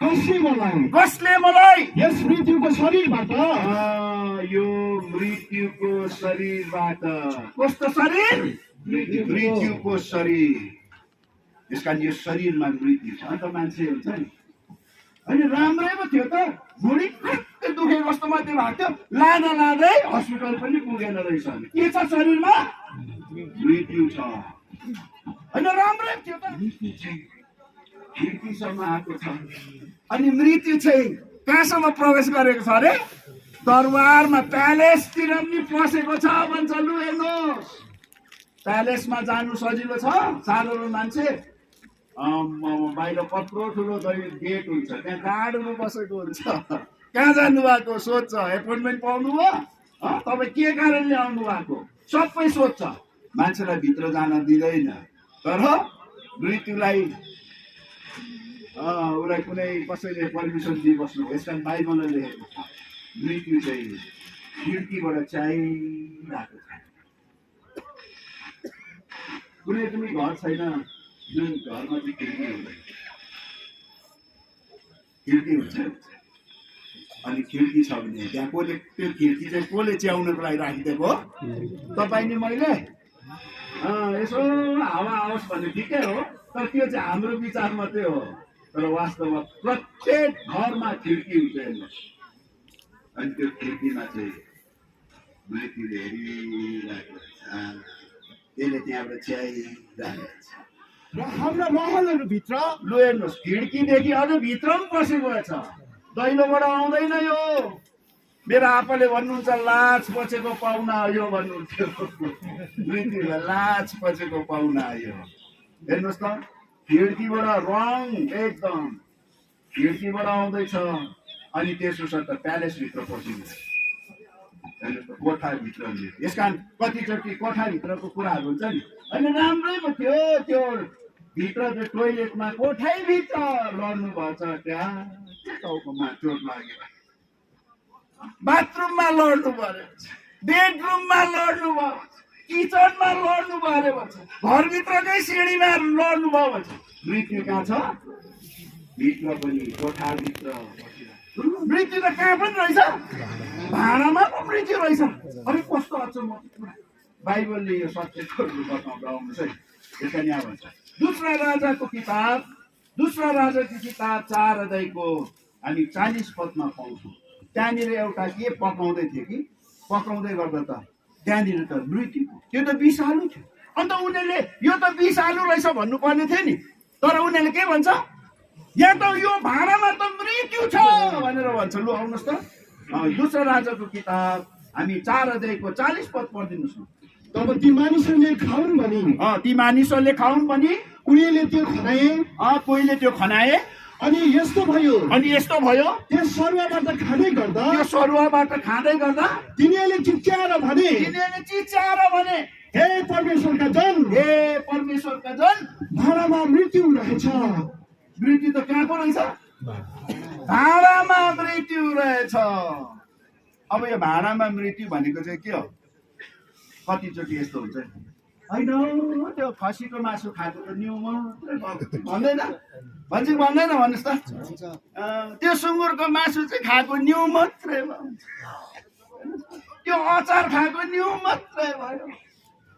कसले मलाई यस मृत्युको शरीरबाट यो मृत्युको शरीरबाट कस्तो शरीर मृत्युको शरीर यसका यो शरीरमा मृत्यु छ अन्त मान्छे हुन्छ नि होइन राम्रै पो थियो त भुँडी खट्टै दुखे कस्तो मात्रै भएको थियो लाँदा लाँदै हस्पिटल पनि पुगेन रहेछ के छ शरीरमा मृत्यु छ होइन राम्रै थियो त खिड्कीसम्म आएको छ अनि मृत्यु चाहिँ कहाँसम्म प्रवेश गरेको छ अरे दरबारमा प्यालेसतिर पनि पसेको छ भन्छ लु हेर्नुहोस् प्यालेसमा जानु सजिलो छ साधारण मान्छे बाहिर कत्रो ठुलो गेट हुन्छ त्यहाँ गाडीमा बसेको हुन्छ कहाँ जानु भएको सोध्छ एपोइन्टमेन्ट पाउनु भयो तपाईँ के कारणले आउनु भएको सबै सोध्छ मान्छेलाई भित्र जान दिँदैन तर मृत्युलाई उसलाई कुनै कसैले पर्मिसन दिइबस्नु यस कारण बाइबलले लेखेको छ मृत्यु चाहिँ खिड्कीबाट चाहिरहेको छ कुनै पनि घर छैन जुन घरमा चाहिँ खिड्की हुँदैन खिड्की हुन्छ अनि खिड्की छ भने त्यहाँ कसले त्यो खिड्की चाहिँ कसले च्याउनको लागि राखिदिएको हो तपाईँ नि मैले यसो हावा आओस् भने ठिकै हो तर त्यो चाहिँ हाम्रो विचार मात्रै हो तर वास्तवमा प्रत्येक घरमा खिड्की हुन्छ हेर्नुहोस् अनि त्यो खिड्कीमा चाहिँ मृत्युले हेरिरहेको छ त्यसले त्यहाँबाट च्याइरहेको छ र हाम्रा महलहरूभित्र लु हेर्नुहोस् खिड्कीदेखि अझ भित्र पनि पसेको छ दैलोबाट आउँदैन यो मेरो आपाले भन्नुहुन्छ लाज पचेको पाहुना आयो भन्नुहुन्थ्यो मृत्युलाई लाज पचेको पाहुना आयो हेर्नुहोस् त खिड्कीबाट रङ एकदम खिड्कीबाट आउँदैछ अनि त्यसो त प्यालेसभित्र पसिन्छ हेर्नुहोस् त कोठाभित्र यस कारण कतिचोटि कोठाभित्रको कुराहरू हुन्छ नि अनि राम्रै पो थियो त्यो भित्र त्यो टोइलेटमा कोठैभित्र लड्नु भएछ त्यहाँ टाउकोमा चोट लाग्यो बाथरुममा लड्नु पर्यो बेडरुममा लड्नु भयो किचनमा लड्नु पर्यो भन्छ घरभित्रकै सिँढीमा लड्नु भयो भन्छ मृत्यु कहाँ छ भित्र पनि कोठाभित्र मृत्यु त कहाँ पनि रहेछ भाँडामा पो मृत्यु रहेछ अलिक कस्तो अचम्म बाइबलले यो सत्यहरू बताउँदा आउनुहोस् है यसरी यहाँ भन्छ दूसरा राजाको किताब 4 अध्यायको हामी 40 पदमा पाउँछौँ त्यहाँनिर एउटा के पकाउँदै थियो कि पकाउँदै गर्दा त त्यहाँनिर त मृत्यु त्यो त विषालु थियो अन्त उनीहरूले यो त विषालु रहेछ भन्नुपर्ने थियो नि तर उनीहरूले के भन्छ यहाँ त यो भाँडामा त मृत्यु छ भनेर भन्छ लु आउनुहोस् त दूसरा राजाको किताब हामी 4 अध्यायको 40 पद पढिदिनुहोस् न तब ती मानिसहरूले खाउन् भनी ती मानिसहरूले खाउन् भनी उनीहरूले त्यो खनाए कोहीले त्यो खनाए अनि यस्तो भयो त्यो सरुवाबाट खाँदै गर्दा तिनीहरूले चिच्याएर भने हे परमेश्वरका जन भाँडामा मृत्यु रहेछ मृत्यु त कहाँ पो रहेछ भाँडामा मृत्यु रहेछ अब यो भाँडामा मृत्यु भनेको चाहिँ के हो कतिचोटि यस्तो हुन्छ होइन त्यो खसीको मासु खाएको त न्यु भन्दैन भन्नुहोस् त त्यो सुँगुरको मासु चाहिँ खाएको न्यु मात्रै भयो त्यो अचार खाएको न्यु मात्रै भयो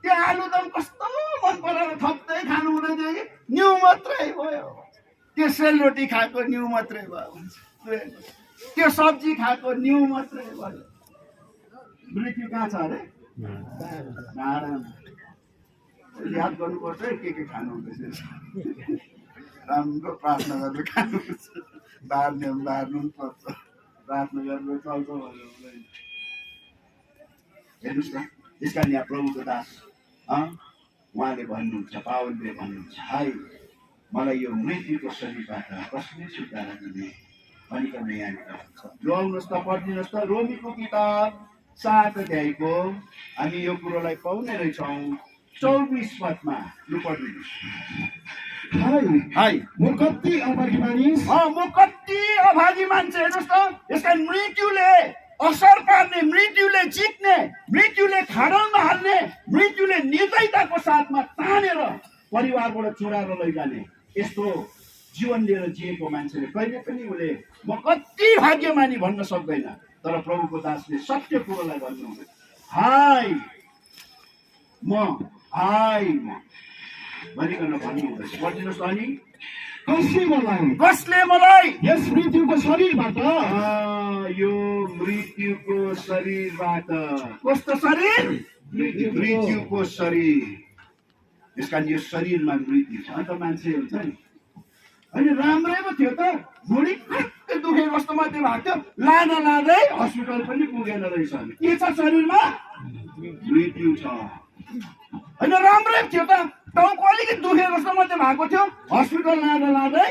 त्यो आलुदम कस्तो मन पराएर थप्दै खानु हुँदैन थियो कि न्यु मात्रै भयो त्यो सेलरोटी खाएको न्यु मात्रै भयो त्यो सब्जी खाएको न्यु मात्रै भयो मृत्यु कहाँ छ अरे याद गर्नुपर्छ है के खानु हुँदैछ राम्रो प्रार्थना गरेर खानुपर्छ बार्नु पनि पर्छ प्रार्थना गरेर चल्छ भनेर हुँदैन हेर्नुहोस् न त्यस कारण यहाँ प्रभुको दास उहाँले भन्नुहुन्छ पावलले भन्नुहुन्छ हाय मलाई यो मृत्युको शरीरबाट कसले छुटकारा दिने भनिकन यहाँनिर भन्छ जो आउनुहोस् त पढिदिनुहोस् त रोमीको किताब 7 अध्यायको हामी यो कुरोलाई पाउने रहेछौँ 24 पदमा लु पढिदिनुहोस् हाय म कति अभागी मान्छे हेर्नुहोस् त यसका मृत्युले असर पार्ने मृत्युले जित्ने मृत्युले खाडलमा हाल्ने मृत्युले निर्दयताको साथमा तानेर परिवारबाट चुराएर लैजाने यस्तो जीवन लिएर जिएको मान्छेले कहिले पनि उसले म कति भाग्यमानी भन्न सक्दैन, तर प्रभुको दासले सत्य कुरोलाई भन्नुहुन्छ, हाय म भनिकन भन्नुहुँदैछ। पढिदिनुहोस् त, अनि कसले मलाई यस मृत्युको शरीरबाट यो मृत्युको शरीरबाट, कस्तो शरीर? मृत्युको शरीर। त्यस कारण यो शरीरमा मृत्यु छ। अन्त मान्छे हुन्छ नि, अनि राम्रै पो थियो त, भुँडी खट्टै दुखे कस्तो मात्रै भएको थियो, लाँदै हस्पिटल पनि पुगेन रहेछ। के छ शरीरमा? मृत्यु छ। होइन राम्रै थियो त, टाउको अलिकति दुखे जस्तो मात्रै भएको थियो, हस्पिटल लाँदै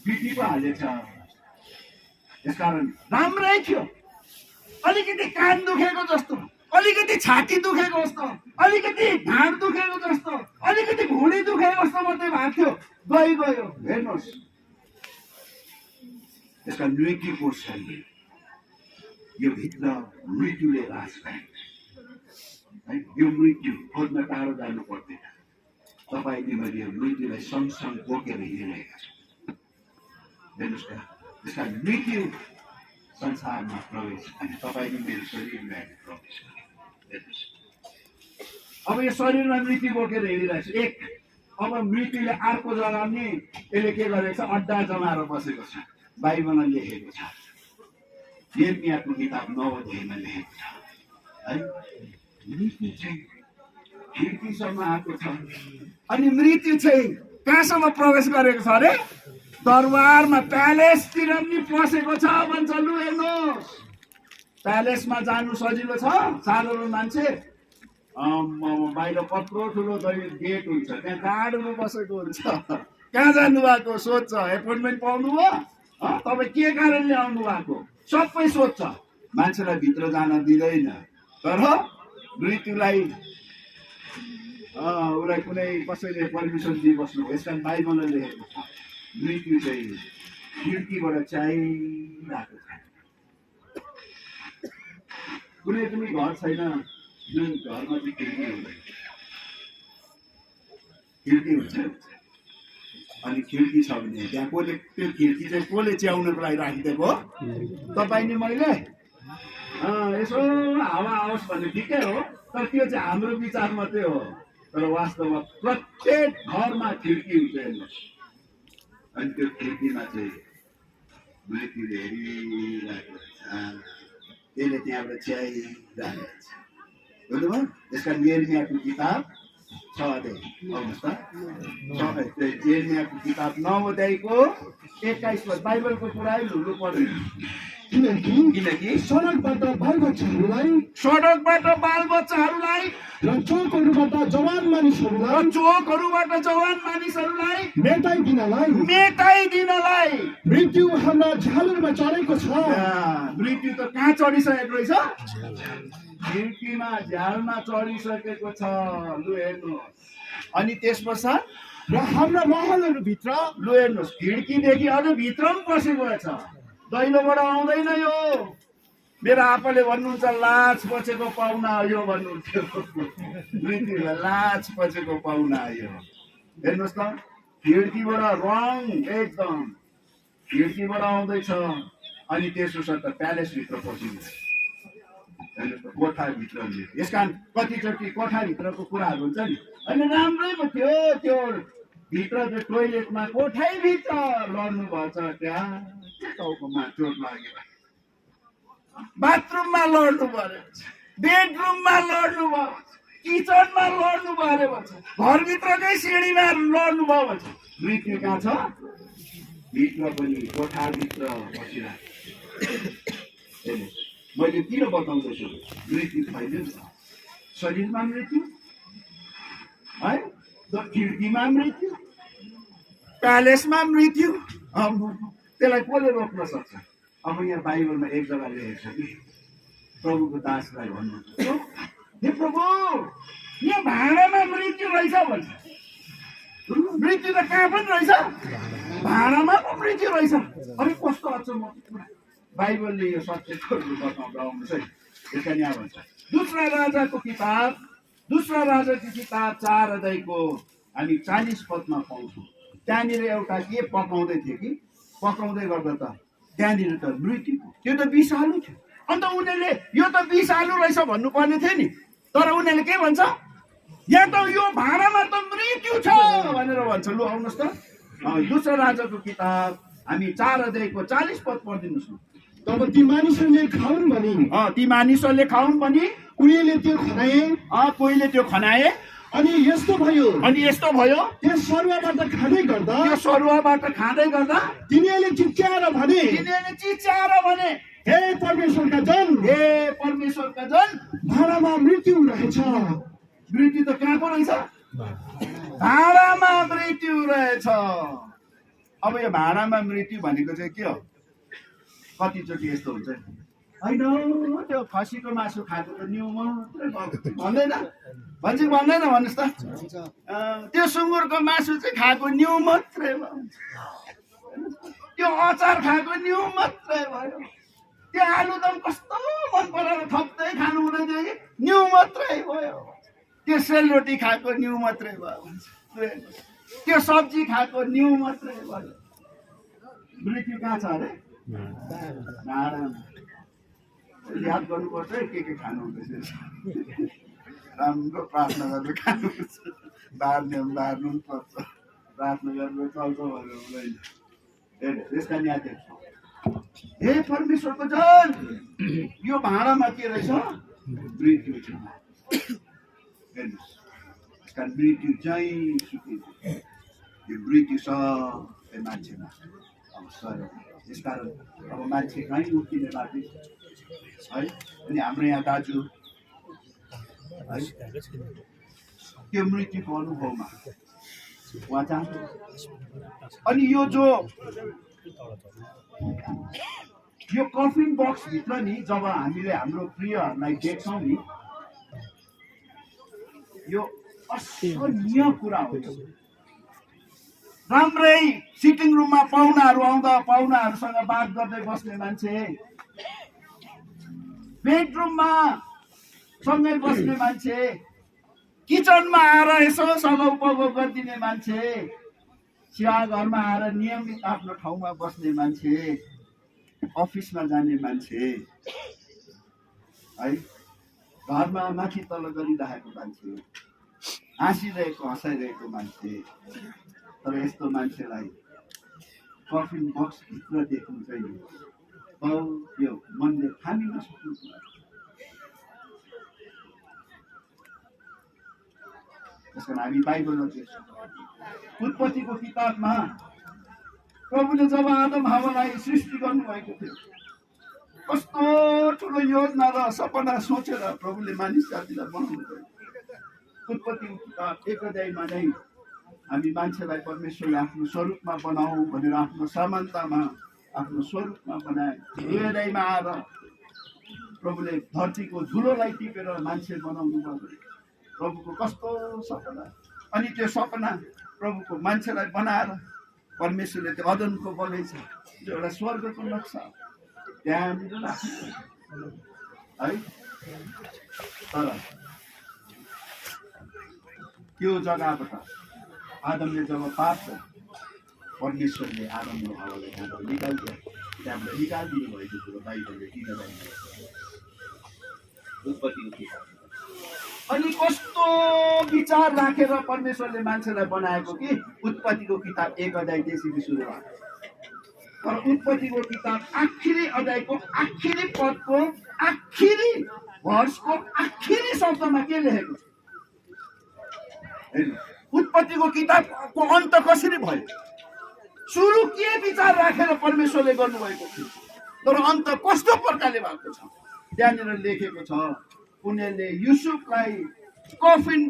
बिटी पो हालेछ। त्यसकारण राम्रै थियो, अलिकति कान दुखेको जस्तो, अलिकति छाती दुखेको जस्तो, अलिकति ढाड दुखेको जस्तो, अलिकति भुँडी दुखेको जस्तो मात्रै भएको थियो, गयो। हेर्नुहोस्, यसका मृत्युको शरीर, यो भित्र मृत्युले राज गरेको छ। यो मृत्यु खोज्न टाढो जानु पर्दैन। तपाईँले मैले यो मृत्युलाई सँगसँगै बोकेर हिँडिरहेका छौँ। हेर्नुहोस् त, त्यसका मृत्यु संसारमा प्रवेश अनि तपाईँले मेरो शरीरमा प्रवेश गर्नु। हेर्नुहोस्, अब यो शरीरमा मृत्यु बोकेर हिँडिरहेको छ। अब मृत्युले अर्को जग्गा नि यसले के गरेको छ? अड्डा जमाएर बसेको छ। बाइबलमा लेखेको छ, यिर्मियाको किताब 9 अध्यायमा लेखेको छ है, मृत्यु चाहिँ खिड्कीसम्म आएको छ। अनि मृत्यु चाहिँ कहाँसम्म प्रवेश गरेको छ अरे? दरबारमा, प्यालेसतिर पनि पसेको छ भन्छ। लु हेर्नुहोस्, प्यालेसमा जानु सजिलो छ साधारण मान्छे? बाहिर कत्रो ठुलो गेट हुन्छ, त्यहाँ गाडीमा बसेको हुन्छ। कहाँ जानु भएको सोध्छ, एपोइन्टमेन्ट पाउनु भयो, तपाईँ के कारणले आउनु भएको, सबै सोध्छ। मान्छेलाई भित्र जान दिँदैन, तर मृत्युलाई उसलाई कुनै कसैले पर्मिसन दिइबस्नु। यस कारण बाइबलले लेखेको छ, मृत्यु चाहिँ खिड्कीबाट चाहिरहेको छ। कुनै पनि घर छैन जुन घरमा चाहिँ खिड्की हुँदैन। खिड्की हुन्छ, अनि खिड्की छ भने त्यहाँ कसले त्यो खिड्की चाहिँ कसले च्याउनको लागि राखिदिएको? तपाईँले मैले यसो हावा आओस् भन्ने ठिकै हो, तर त्यो चाहिँ हाम्रो विचार मात्रै हो। तर वास्तवमा प्रत्येक घरमा खिड्की हुन्छ। हेर्नुहोस्, अनि त्यो खिड्कीमा चाहिँ मृत्युले हेरिरहेको छ, त्यसले त्यहाँबाट च्याइरहेको छ। बुझ्नुभयो? त्यसका यिर्मियाको किताब 6 अध्याय, आउनुहोस् त, यिर्मियाको किताब 9 अध्यायको 21 पद। बाइबलको कुरा लुलु पढ्दैन, किनकि सडकबाट बालबच्चाहरूलाई र चोकहरूबाट जवान मानिसहरूलाई मेटाइदिनलाई मृत्यु हाम्रा झालरमा चढेको छ। मृत्यु त कहाँ चढिसकेको रहेछ? खिड्कीमा झ्यालमा चढिसकेको छ। लु हेर्नुहोस्, अनि त्यस पश्चात र हाम्रा महलहरूभित्र, लु हेर्नुहोस्, खिड्कीदेखि अझ भित्र पनि पसिगएछ। दैलोबाट आउँदैन यो। मेरो आपाले भन्नुहुन्छ, लाज पचेको पाहुना यो भन्नुहुन्थ्यो। मृत्युले लाज पचेको पाहुना यो। हेर्नुहोस् त, खिड्कीबाट रङ एकदम खिड्कीबाट आउँदैछ। अनि त्यसो त प्यालेसभित्र पसिन्छ। हेर्नुहोस् त, कोठाभित्र। यस कारण कतिचोटि कोठाभित्रको कुराहरू हुन्छ नि, अनि राम्रै पो थियो, त्यो भित्र त्यो टोइलेटमा कोठाभित्र लड्नु भएछ, त्यहाँ टाउकोमा चोट लाग्यो, बाथरुममा लड्नु पर्यो, बेडरुममा लड्नु भयो, किचनमा लड्नु पर्यो भन्छ, घरभित्रकै सिँढीमा लड्नु भयो भन्छ। मृत्यु कहाँ छ? भित्र पनि कोठाभित्र बसिरहेको। मैले किन बताउँदैछु? मृत्यु छैन नि त। शरीरमा मृत्यु है, खिड्कीमा मृत्यु, प्यालेसमा मृत्यु। त्यसलाई कसले रोक्न सक्छ? अब यहाँ बाइबलमा एक जग्गा लेखेको छ कि प्रभुको दासलाई भन्नुहुन्छ, हे प्रभु, यहाँ भाँडामा मृत्यु रहेछ भन्छ। मृत्यु त कहाँ पनि रहेछ? भाँडामा पो मृत्यु रहेछ। अरे कस्तो अचम्म कुरा! बाइबलले यो सत्यको बताउँदा आउनुहोस् है। यसका यहाँ भन्छ, दूसरा राजाको किताब 4 अध्यायको हामी 40 पदमा पाउँछौँ। त्यहाँनिर एउटा के पकाउँदै थियो कि पकाउँदै गर्दा त त्यहाँनिर त मृत्यु त्यो त विषालु थियो। अन्त उनीहरूले यो त विषालु रहेछ भन्नुपर्ने थियो नि, तर उनीहरूले के भन्छ, यहाँ त यो भाँडामा त मृत्यु छ भनेर भन्छ। लु आउनुहोस् त दोस्रो राजाको किताब हामी 4 अध्यायको 40 पद पढिदिनुहोस् न। तब ती मानिसहरूले खाउन् भनी ती मानिसहरूले खाउन् भनी उनीहरूले त्यो खनाए। कोहीले त्यो खनाए। अनि यस्तो भयो त्यस सरुवाबाट खाँदै गर्दा तिनीहरूले चिच्याएर भने, हे परमेश्वरका जन भाँडामा मृत्यु रहेछ। मृत्यु त कहाँको रहेछ? भाँडामा मृत्यु रहेछ। अब यो भाँडामा मृत्यु भनेको चाहिँ के हो? कतिचोटि यस्तो हुन्छ होइन, त्यो खसीको मासु खाएको त न्यु मात्रै भन्दैन, भन्छ कि भन्दैन भन्नुहोस् त? त्यो सुँगुरको मासु चाहिँ खाएको न्यु मात्रै भयो, त्यो अचार खाएको न्यु मात्रै भयो, त्यो आलुदम कस्तो मन पराएर थप्दै खानु हुँदैन कि न्यु मात्रै भयो, त्यो सेलरोटी खाएको न्यु मात्रै भयो, त्यो सब्जी खाएको न्यु मात्रै भयो। मृत्यु कहाँ छ अरे? भाँडामा। याद गर्नुपर्छ के खानु हुँदैछ। राम्रो प्रार्थना गरेर खानुपर्छ, बार्नु पनि पर्छ, प्रार्थना गरेर चल्छ भनेर हुँदैन। त्यस कारण याद राख्छ, हे परमेश्वरको जन यो भाँडामा के रहेछ? मृत्यु छ। हेर्नुहोस्, त्यस कारण मृत्यु चाहिँ यो मृत्यु सबै मान्छेमा अब सर। त्यस कारण अब मान्छे कहीँ उठ्किने बाटो है। अनि हाम्रो यहाँ दाजु है त्यो मृत्युको अनुभवमा उहाँ जान्छ। अनि यो कफिन बक्सभित्र नि जब हामीले हाम्रो प्रियहरूलाई देख्छौँ नि, यो असहनीय कुरा हो। राम्रै सिटिङ रुममा पाहुनाहरू आउँदा पाहुनाहरूसँग बात गर्दै बस्ने मान्छे, बेडरुममा सँगै बस्ने मान्छे, किचनमा आएर यसो सघाउपघाउ गरिदिने मान्छे, चिया घरमा आएर नियमित आफ्नो ठाउँमा बस्ने मान्छे, अफिसमा जाने मान्छे है, घरमा माथि तल गरिरहेको मान्छे, हाँसिरहेको हँसाइरहेको मान्छे। तर यस्तो मान्छेलाई कफिन बक्सभित्र देख्नु चाहिँ यो मनले थामी नसक्नु कुरा। त्यस कारण हामी बाइबलमा देख्छौँ, उत्पत्तिको किताबमा प्रभुले जब आदम हावालाई सृष्टि गर्नुभएको थियो, कस्तो ठुलो योजना र सपना सोचेर प्रभुले मानिस जातिलाई बनाउनु भयो। उत्पत्तिको किताब 1 अध्यायमा नै हामी मान्छेलाई परमेश्वरले आफ्नो स्वरूपमा बनाऊ भनेर आफ्नो समानतामा आफ्नो स्वरूपमा बनाए। 2 अध्यायमा आएर प्रभुले धरतीको धुलोलाई टिपेर मान्छे बनाउनु भयो। प्रभुको कस्तो सपना। अनि त्यो सपना प्रभुको मान्छेलाई बनाएर परमेश्वरले त्यो अदनको बगैँचा, जो एउटा स्वर्गको नक्सा त्यहाँनिर राख्नु है। तर त्यो जग्गाबाट आदमले जब पाप गर्यो, परमेश्वरले आदमले हावालाई त्यहाँबाट निकालिदियो। त्यहाँबाट निकालिदिनु भएको कुरो बाइबलले किन उत्पत्तिको किताब। अनि कस्तो विचार राखेर परमेश्वरले मान्छेलाई बनाएको कि उत्पत्तिको किताब 1 अध्याय त्यसरी सुरु भयो। तर उत्पत्तिको किताब आखिरी अध्यायको आखिरी पदको आखिरी भर्सको आखिरी शब्दमा के लेखेको छ? उत्पत्तिको किताबको अन्त कसरी भयो? सुरु के विचार राखेर परमेश्वरले गर्नुभएको थियो, तर अन्त कस्तो प्रकारले भएको छ त्यहाँनिर लेखेको छ। उनीहरूले युसुफलाई कफिन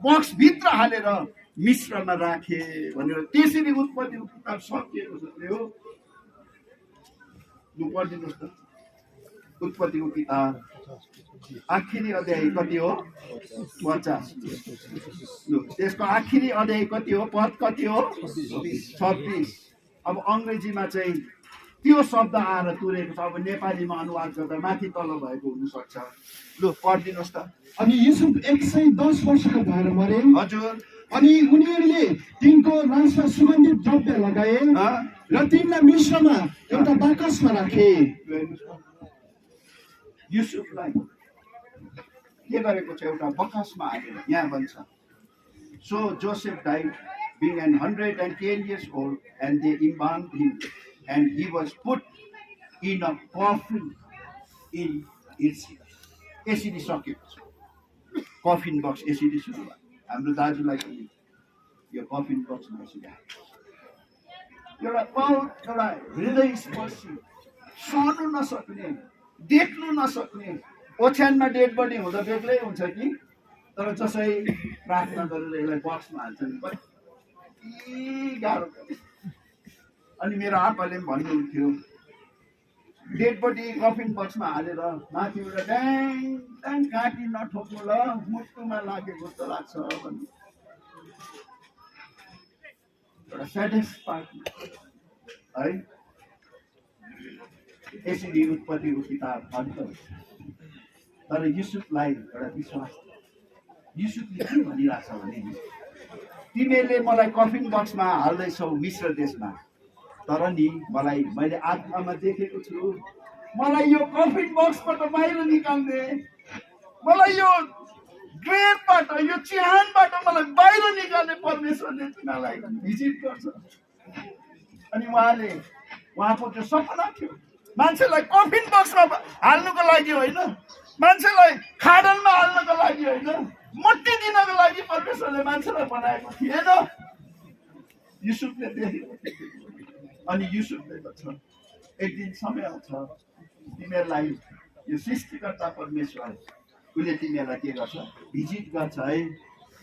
बक्स भित्र हालेर मिश्रमा राखे भनेर त्यसरी उत्पत्तिको किताब सकिएको छ। त्यो पढिदिनुहोस् त, उत्पत्तिको किताब आखिरी अध्याय कति हो? 50। त्यसको आखिरी अध्याय कति हो? पद कति हो? 26। अब अङ्ग्रेजीमा चाहिँ त्यो शब्द आएर तुरेको छ। अब नेपालीमा अनुवाद गर्दा माथि तल भएको हुनसक्छ। लु पढिदिनुहोस् त। अनि युसुफ 110 वर्षको भएर मरे। हजुर। अनि उनीहरूले तिनको लासमा सुगन्धित द्रव्य लगाए र तिनलाई मिश्रमा एउटा बाकसमा राखे। युसुफलाई के गरेको छ? एउटा बकसमा हालेर। यहाँ भन्छ, so Joseph died being 110 years old, and they embalmed him, and he was put in a coffin in Israel. यसरी सकेको छ। कफिन बक्स यसरी सुरु भयो। हाम्रो दाजुलाई पनि यो कफिन बक्समा यसरी एउटा एउटा हृदय स्पर्शी, सहनु नसक्ने, देख्नु नसक्ने, ओछ्यानमा डेड बडी हुँदा बेग्लै हुन्छ कि, तर जसै प्रार्थना गरेर यसलाई बक्समा हाल्छ नि कति गाह्रो। अनि मेरो आप्पाले पनि भन्नुहुन्थ्यो, डेड बडी कफिन बक्समा हालेर माथिबाट ड्याङ ड्याङ काटी नठोक्नु ल, मुटुमा लागेको जस्तो लाग्छ भन्नु। एउटा स्याडेस्ट पार्ट है। यसरी उत्पत्तिको किताब अन्त हुन्छ। तर युसुफलाई एउटा विश्वास, युसुफले के भनिरहेछ भने, तिमीहरूले मलाई कफिन बक्समा हाल्दैछौ मिश्र देशमा, तर नि मैले आत्मामा देखेको छु, मलाई यो कफिन बक्सबाट बाहिर निकाल्ने, मलाई यो ग्रेभबाट, यो चिहानबाट मलाई बाहिर निकाल्ने परमेश्वरले तिमीलाई भिजिट गर्छ। अनि उहाँको त्यो सपना थियो, मान्छेलाई कफिन बक्समा हाल्नुको लागि होइन, मान्छेलाई खाडलमा हाल्नको लागि होइन, मट्टी दिनको लागि परमेश्वरले मान्छेलाई बनाएको थिएन। युसुफले देखेको थियो। अनि युसुफले भन्छ, एक दिन समय आउँछ तिमीहरूलाई यो सृष्टिकर्ता परमेश्वर उसले तिमीहरूलाई के गर्छ, भिजिट गर्छ है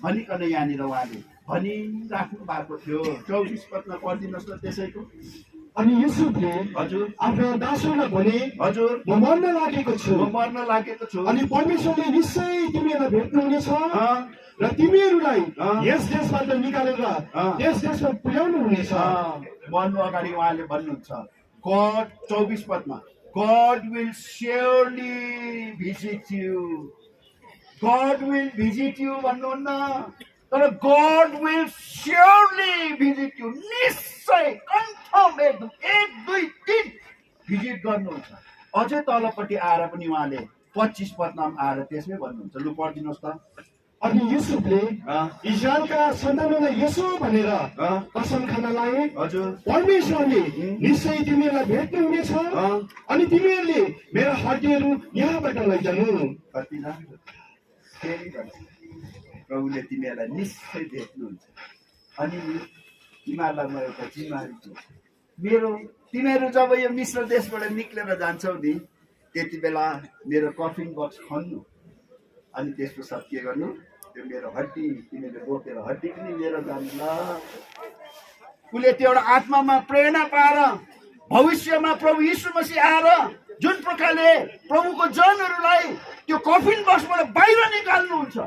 भनिकन यहाँनिर उहाँले भनिराख्नु भएको थियो। 24 पदमा पढिदिनुहोस् न त्यसैको। अनि युसुफले हजुर आफ्नो दासहरूलाई भने, हजुर म मर्न लागेको छु, अनि परमेश्वरले निश्चय तिमीहरूलाई भेट्नुहुनेछ र तिमीहरूलाई यस देशबाट निकालेर यस देशमा पुर्याउनु हुनेछ। भन्नु अगाडि उहाँले भन्नुहुन्छ, गॉड 24 पदमा, God will surely visit you. God will visit you भन्नुहुन्न, तर God will surely visit you. निश्चय कन्फर्म एकदम 1 2 3 भिजिट गर्नुहुन्छ। अझै तलपट्टि आएर पनि उहाँले 25 पदमा आएर त्यसमै भन्नुहुन्छ। लु पढिदिनुहोस् त। अनि युसुफले इस्राएलका सन्तानलाई यसो भनेर कसम खान लागे, हजुर परमेश्वरले निश्चय तिमीहरूलाई भेट्नुहुनेछ अनि तिमीहरूले मेरा हड्डीहरू यहाँबाट लैजानु। कति राम्रो फेरि भन्छ, प्रभुले तिमीहरूलाई निश्चय भेट्नुहुन्छ। अनि तिमीहरूलाई म एउटा जिम्मेवारी दिन्छु, तिमीहरू जब यो मिश्र देशबाट निक्लेर जान्छौ नि, त्यति बेला मेरो कफिन बक्स खन्नु, अनि त्यस पश्चात के गर्नु, त्यो मेरो हड्डी तिमीले बोकेर हड्डी पनि लिएर जानु ल। उसले त्यो एउटा आत्मामा प्रेरणा पाएर भविष्यमा प्रभु यीशु मसीह आएर जुन प्रकारले प्रभुको जनहरूलाई त्यो कफिन बक्सबाट बाहिर निकाल्नुहुन्छ,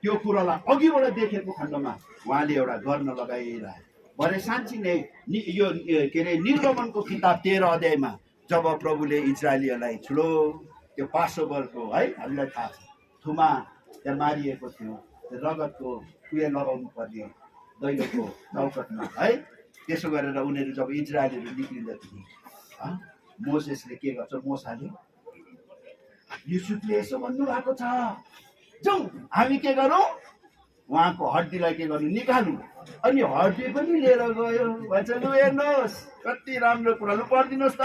त्यो कुरालाई अघिबाट देखेको खण्डमा उहाँले एउटा गर्न लगाइरहे। भरे साँच्ची नै यो के अरे निर्गमनको किताब 13 अध्यायमा जब प्रभुले इजरायलीहरूलाई ठुलो त्यो पासोभरको है हामीलाई थाहा छ, थुमा त्यहाँ मारिएको थियो, रगतको कुए लगाउनु पर्ने दैलोको चौकटमा है। त्यसो गरेर उनीहरू जब इजरायलीहरू निक्लिँदाखेरि मोसेसले के गर्छ, मोसाले युसुफले यसो भन्नुभएको छ, जाउँ हामी के गरौँ, उहाँको हड्डीलाई के गर्नु, निकाल्नु। अनि हड्डी पनि लिएर गयो भन्छ। लु हेर्नुहोस् कति राम्रो कुरा। लु पढिदिनुहोस् त,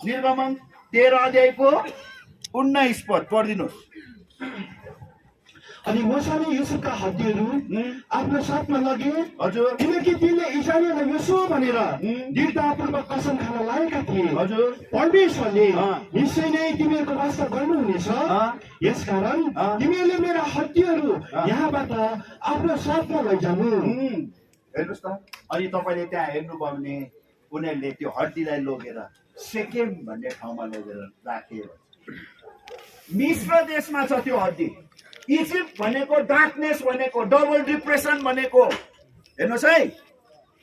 निर्गमन 13 अध्यायको 19 पद पढिदिनुहोस्। अनि मोसाले युसुफका हड्डीहरू आफ्नो साथमा लगे, हजुर किनकि तिनले इस्राएलीलाई यसो भनेर दृढतापूर्वक कसम खान लागेका थिए, हजुर परमेश्वरले निश्चय नै तिमीहरूको वास्ता गर्नुहुनेछ, यसकारण तिमीहरूले मेरा हड्डीहरू यहाँबाट आफ्नो साथमा लैजानु। हेर्नुहोस् त। अनि तपाईँले त्यहाँ हेर्नुभयो भने उनीहरूले त्यो हड्डीलाई लगेर सेकेम भन्ने ठाउँमा लगेर राखे। मिश्र देशमा छ त्यो हड्डी। इजिप्ट भनेको डार्कनेस भनेको, डबल डिप्रेसन भनेको, हेर्नुहोस् है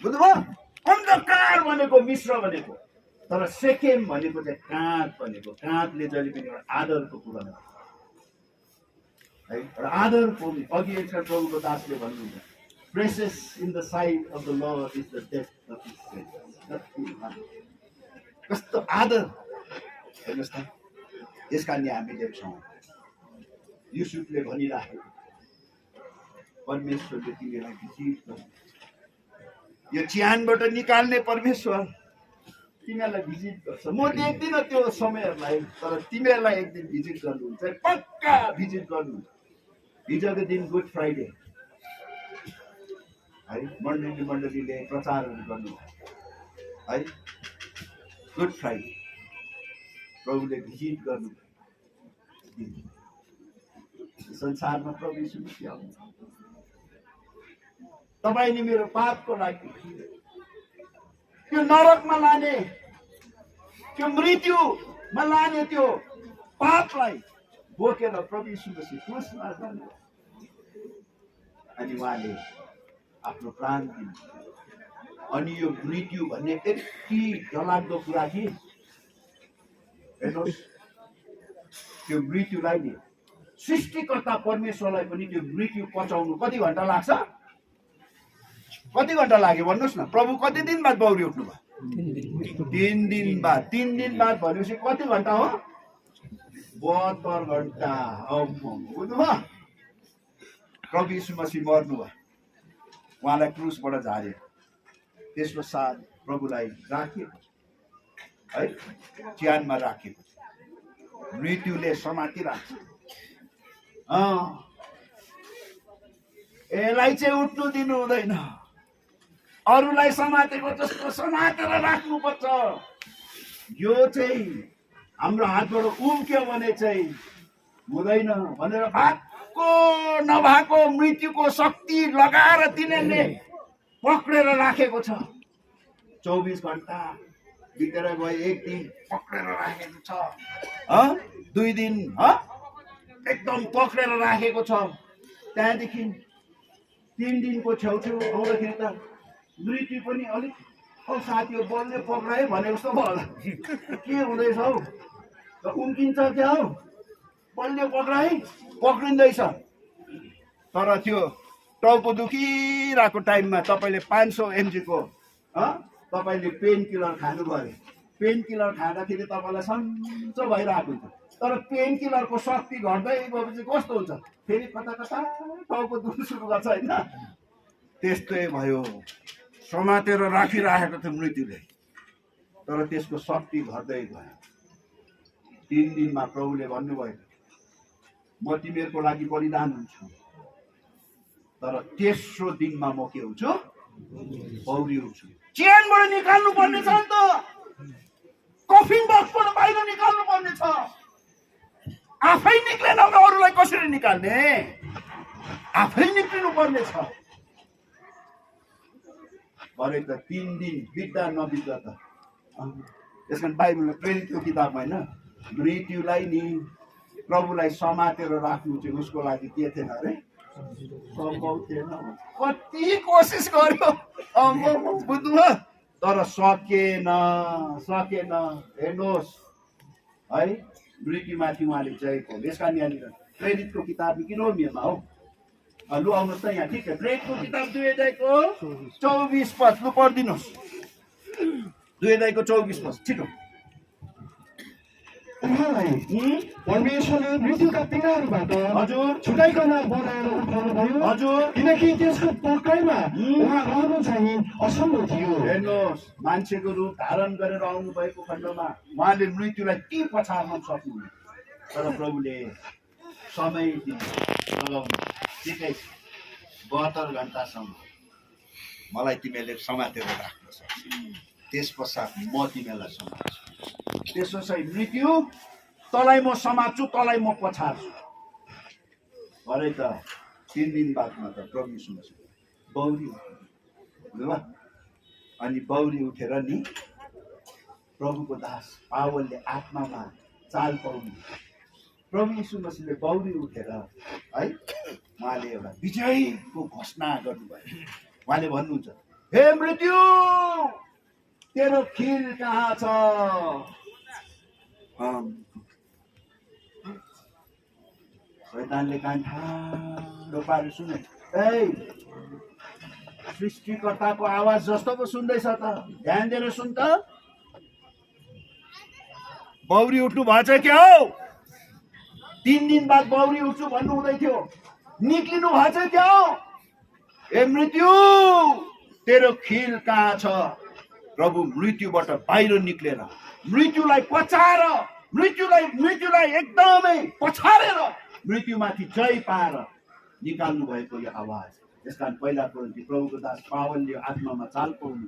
बुझ्नुभयो, अन्धकार भनेको मिश्र भनेको। तर सेकेम भनेको चाहिँ काँध भनेको, काँधले जहिले पनि एउटा आदरको कुरा हो है, एउटा आदरको। अघि एकजना प्रभुको दासले भन्नुहुन्छ, presses in the side of the lord is the death of his sense. कस्तो आदर हेर्नुहोस् त। यस कारण हामी देख्छौँ युसुफले भनिराखेको, परमेश्वरले तिमीलाई भिजिट गर्छ, यो च्यानबाट निकाल्ने परमेश्वर तिमीहरूलाई भिजिट गर्छ। म देख्दिनँ त्यो समयहरूलाई, तर तिमीहरूलाई एक दिन भिजिट गर्नुहुन्छ, पक्का भिजिट गर्नुहुन्छ। हिजोको दिन गुड फ्राइडे है, मण्डलीले प्रचारहरू गर्नु है, गुड फ्राइडे प्रभुले भिजिट गर्नु। संसारमा प्रभु यीशु मसीह आउनु, तपाईँ नि मेरो पापको लागि त्यो नरकमा लाने, त्यो मृत्युमा लाने त्यो पापलाई बोकेर प्रभु यीशु मसीह क्रुसमा जानु, अनि उहाँले आफ्नो प्राण दिनु। अनि यो मृत्यु भन्ने यति डरलाग्दो कुरा कि हेर्नुहोस्, त्यो मृत्युलाई नि सृष्टिकर्ता परमेश्वरलाई पनि त्यो मृत्यु पचाउनु कति घन्टा लाग्छ? कति घन्टा लाग्यो भन्नुहोस् न? प्रभु कति दिन बाद बौरी उठ्नु भयो? 3 दिन बाद। 3 दिन बाद भनेपछि कति घन्टा हो? 72 घन्टा। बुझ्नुभयो? प्रभु यीशु मसीह मर्नु भयो, उहाँलाई क्रुसबाट झार्यो, त्यसको साथ प्रभुलाई राख्यो है, च्यानमा राखेको, मृत्युले समातिराख्छ। यसलाई चाहिँ उठ्नु दिनु हुँदैन, अरूलाई समातेको जस्तो समातेर राख्नुपर्छ। यो चाहिँ हाम्रो हातबाट उम्क्यो भने चाहिँ हुँदैन भनेर भएको नभएको मृत्युको शक्ति लगाएर तिनीहरूले पक्रेर राखेको छ। 24 घन्टा बितेर गयो, 1 दिन पक्रेर राखेको छ, 2 दिन एकदम पक्रेर राखेको छ। त्यहाँदेखि 3 दिनको छेउछेउ आउँदाखेरि त मृत्यु पनि अलिक साथी बलले पक्रायो भने जस्तो भयो होला। के हुँदैछ हौ, उम्किन्छ क्या हौ, बलले पक्रिँदैछ। तर त्यो टाउको दुखिरहेको टाइममा तपाईँले 500 mg को तपाईँले पेन किलर खानुभयो अरे, पेन किलर खाँदाखेरि तपाईँलाई सन्चो भइरहेको हुन्छ। तर पेन किलरको शक्ति घट्दै गएपछि कस्तो हुन्छ? फेरि कता कता टाउको दुख्नु सुरु गर्छ होइन? त्यस्तै भयो, समातेर राखिराखेको थियो मृत्युले, तर त्यसको शक्ति घट्दै गयो। 3 दिनमा प्रभुले भन्नुभयो, म तिमीहरूको लागि बलिदान हुन्छु, तर तेस्रो दिनमा म के हुन्छु? बौरी हुन्छु। चेनबाट निकाल्नु पर्ने छ नि त, कफिन बक्सबाट बाहिर निकाल्नु पर्ने छ। आफै निक्लेन भने अरूलाई कसरी निकाल्ने? आफै निक्लिनु पर्ने छ। भरे त 3 दिन बित्दा नबित्दा त, त्यस कारण बाइबलमा प्रेरितको किताबमा होइन, मृत्युलाई नि प्रभुलाई समातेर राख्नु चाहिँ उसको लागि के थिएन अरे? सम्भव थिएन। कति कोसिस गर्यो, बुझ्नुभयो, तर सकेन। हेर्नुहोस् है, मृत्युमाथि उहाँले जय पाउनु। यस कारण यहाँनिर प्रेरितको किताब कि रोमियोमा हो, लु आउनुहोस् त यहाँ। ठिक छ, प्रेरितको किताब 2 अध्यायको 24 पद लु पढिदिनुहोस्। 2 अध्यायको 24 पद छिटो। उहाँलाई परमेश्वरले मृत्युका पिँढाहरूबाट हजुर छुटाइकन बनाएर उठाउनु भयो। हजुर, किनकि त्यसको पक्राइमा उहाँ रहनु चाहिँ असम्भव थियो। हेर्नुहोस्, मान्छेको रूप धारण गरेर आउनु भएको खण्डमा उहाँले मृत्युलाई के पछार्न सक्नुहुन्न, तर प्रभुले समय दिन लगाउनु। ठिकै 72 घन्टासम्म मलाई तिमीहरूले समातेर राख्न सक्छ, त्यस पश्चात म तिमीहरूलाई समात्छु। त्यसो चाहिँ मृत्यु तँलाई म समात्छु, तँलाई म पछार्छु। भरे त 3 दिन बादमा त प्रभु यीशु मसीह बौरी उठ्यो। अनि बौरी उठेर नि प्रभुको दास पावलले आत्मामा चाल पाउनु, प्रभु यीशु मसीहले बौरी उठेर है उहाँले एउटा विजयको घोषणा गर्नुभयो। उहाँले भन्नुहुन्छ, हे मृत्यु तेरो खिल कहाँ छ? शैतानले कान ठाडो पारेर सुने, ए सृष्टिकर्ताको आवाज जस्तो पो सुन्दैछ त, ध्यान दिएर सुन त। बौरी उठ्नु भएछ क्या हो? 3 दिन बाद बौरी उठ्छु भन्नु हुँदै थियो, निक्लिनु भएछ क्या हो? ए मृत्यु, तेरो खिल कहाँ छ? प्रभु मृत्युबाट बाहिर निक्लेर मृत्युलाई पचाएर, मृत्युलाई एकदमै पछारेर मृत्युमाथि जय पाएर निकाल्नु भएको यो आवाज। यसकारण पहिला कोरिन्थी प्रभुको दास पावलले आत्मामा चाल पाउनु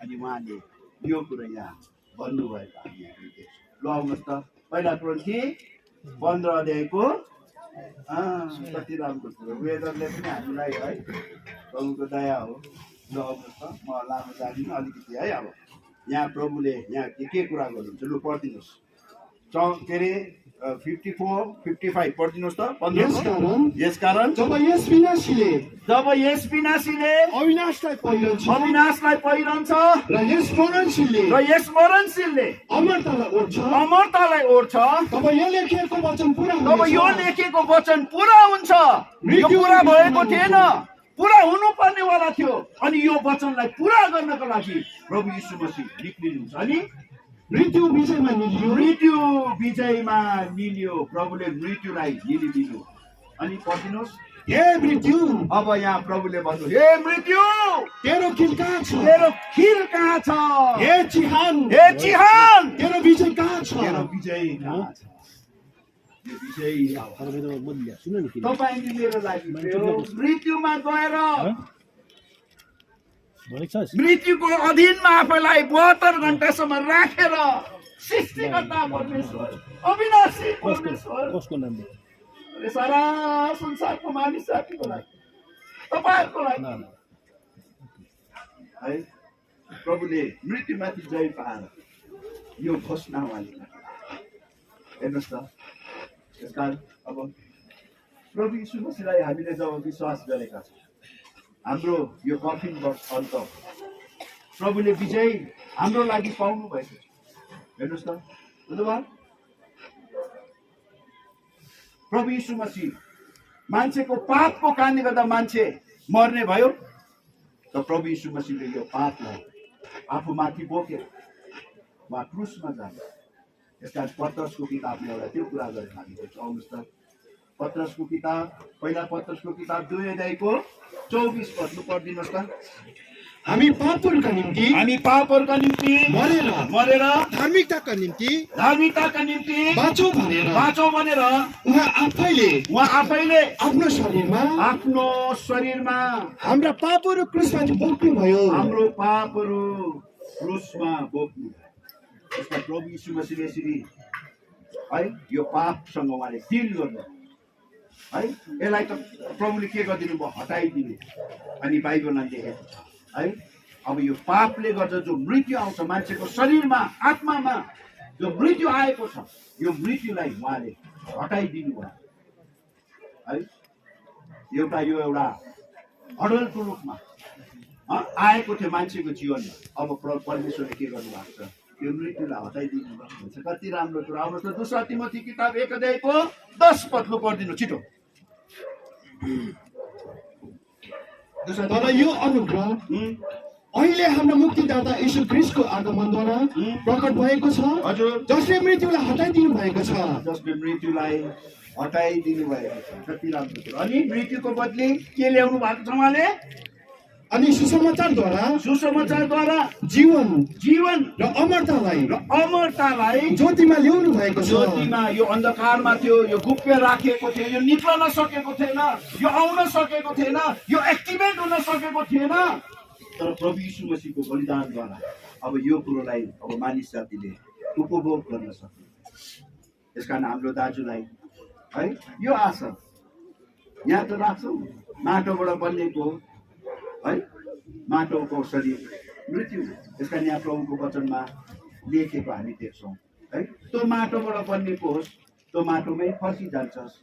अनि उहाँले यो कुरा यहाँ भन्नुभएको हामी यहाँ देख्छौँ। ल आउनुहोस् त पहिला कोरिन्थी 15 अध्यायको कति राम्रो कुरो वेदरले पनि हामीलाई है प्रभुको दया हो। ल आउनुहोस् त, म लामो जादिनँ अलिकति है। अब यहाँ प्रभुले यहाँ के कुरा गर्नुहुन्छ लु पढिदिनुहोस्। के अरे 54-55 पढिदिनुहोस् त। यसकारण जब यस विनाशीले अविनाशलाई पहिरन्छ र यस मरणशीलले अमरतालाई ओर्छ, तब यो लेखिएको वचन पूरा हुन्छ। यो पूरा भएको थिएन, पूरा हुनुपर्नेवाला थियो। अनि यो वचनलाई पूरा गर्नको लागि प्रभु यीशु मसीह निक्लिनुहुन्छ अनि मृत्यु विजयमा निल्यो। प्रभुले मृत्युलाई निलिदिनु। अनि पढिदिनुहोस्। हे मृत्यु, अब यहाँ प्रभुले भन्नु, हे मृत्यु तेरो खिल कहाँ छ? हे चिहान तेरो विजय कहाँ छ? यो विजय तपाईले मेरो लागि मृत्युमा गएर मृत्युको अधीनमा आफैलाई 72 घण्टासम्म राखेर सृष्टिकर्ता परमेश्वर, अविनाशी परमेश्वर सारा संसारको मानिस जातिको लागि, तपाईहरुको लागि है प्रभुले मृत्युमाथि जय पाएर यो घोषणा उहाँले हेर्नुहोस् त। यसकारण अब प्रभु यीशु मसीहलाई हामीले जब विश्वास गरेका छौँ, हाम्रो यो कठिन अन्त प्रभुले विजय हाम्रो लागि पाउनु भएको छ। हेर्नुहोस् त बुझ्नुभयो? प्रभु यीशु मसीह मान्छेको पापको कारणले गर्दा मान्छे मर्ने भयो, त प्रभु यीशु मसीहले यो पापलाई आफूमाथि बोकेर उहाँ क्रुसमा जानु। यसकारण पत्रसको किताबले एउटा त्यो कुरा गरेर हामी देख्छौँ। आउनुहोस् त पत्रसको किताब, पहिला पत्रसको किताब 2 अध्यायको 24 पद पढिदिनुहोस् त। हामी पापहरूका निम्ति मरेर धार्मिकताका निम्ति बाँचौँ भनेर उहाँ आफैले आफ्नो शरीरमा हाम्रा पापहरू क्रुसमा बोक्नु भयो। हाम्रो पापहरू क्रुसमा बोक्नु। यसमा प्रभु यीशु मसीहले यसरी है यो पापसँग उहाँले डिल गर्नु है। यसलाई त प्रभुले के गरिदिनु भयो? हटाइदिनु। अनि बाइबलमा लेखेको छ है, अब यो पापले गर्दा जो मृत्यु आउँछ मान्छेको शरीरमा, आत्मामा जो मृत्यु आएको छ, यो मृत्युलाई उहाँले हटाइदिनु भयो है। एउटा अडलको रूपमा आएको थियो मान्छेको जीवनमा। अब परमेश्वरले के गर्नु भएको छ? यो मृत्युलाई हटाइदिनु भएको छ। कति राम्रो कुरा। आउनुहोस् त 2 तिमोथी किताब 1 अध्यायको 10 पद पढिदिनु छिटो। तर यो अनुग्रह अहिले हाम्रो मुक्तिदाता येशू ख्रीष्टको आगमनद्वारा प्रकट भएको छ, जसले मृत्युलाई हटाइदिनु भएको छ। कति राम्रो कुरा। अनि मृत्युको बदली के ल्याउनु भएको छ उहाँले? अनि सुसमाचारद्वारा जीवन र अमरतालाई ज्योतिमा ल्याउनु भएको छ। ज्योतिमा यो अन्धकारमा थियो, यो गुप्त राखिएको थियो, यो निक्लन सकेको थिएन, यो आउन सकेको थिएन, यो एक्टिभेट हुन सकेको थिएन। तर प्रभु यीशु मसीहको बलिदानद्वारा अब यो कुरोलाई अब मानिस जातिले उपभोग गर्न सक्यो। यसकारण हाम्रो दाजुलाई है यो आशा यहाँ त राख्छौँ, माटोबाट बनिएको है, माटोको शरीर मृत्यु। यसकारण यहाँ प्रभुको वचनमा लेखेको हामी देख्छौँ है, त्यो माटोबाट बनिएको होस्, त्यो माटोमै फर्किजान्छस्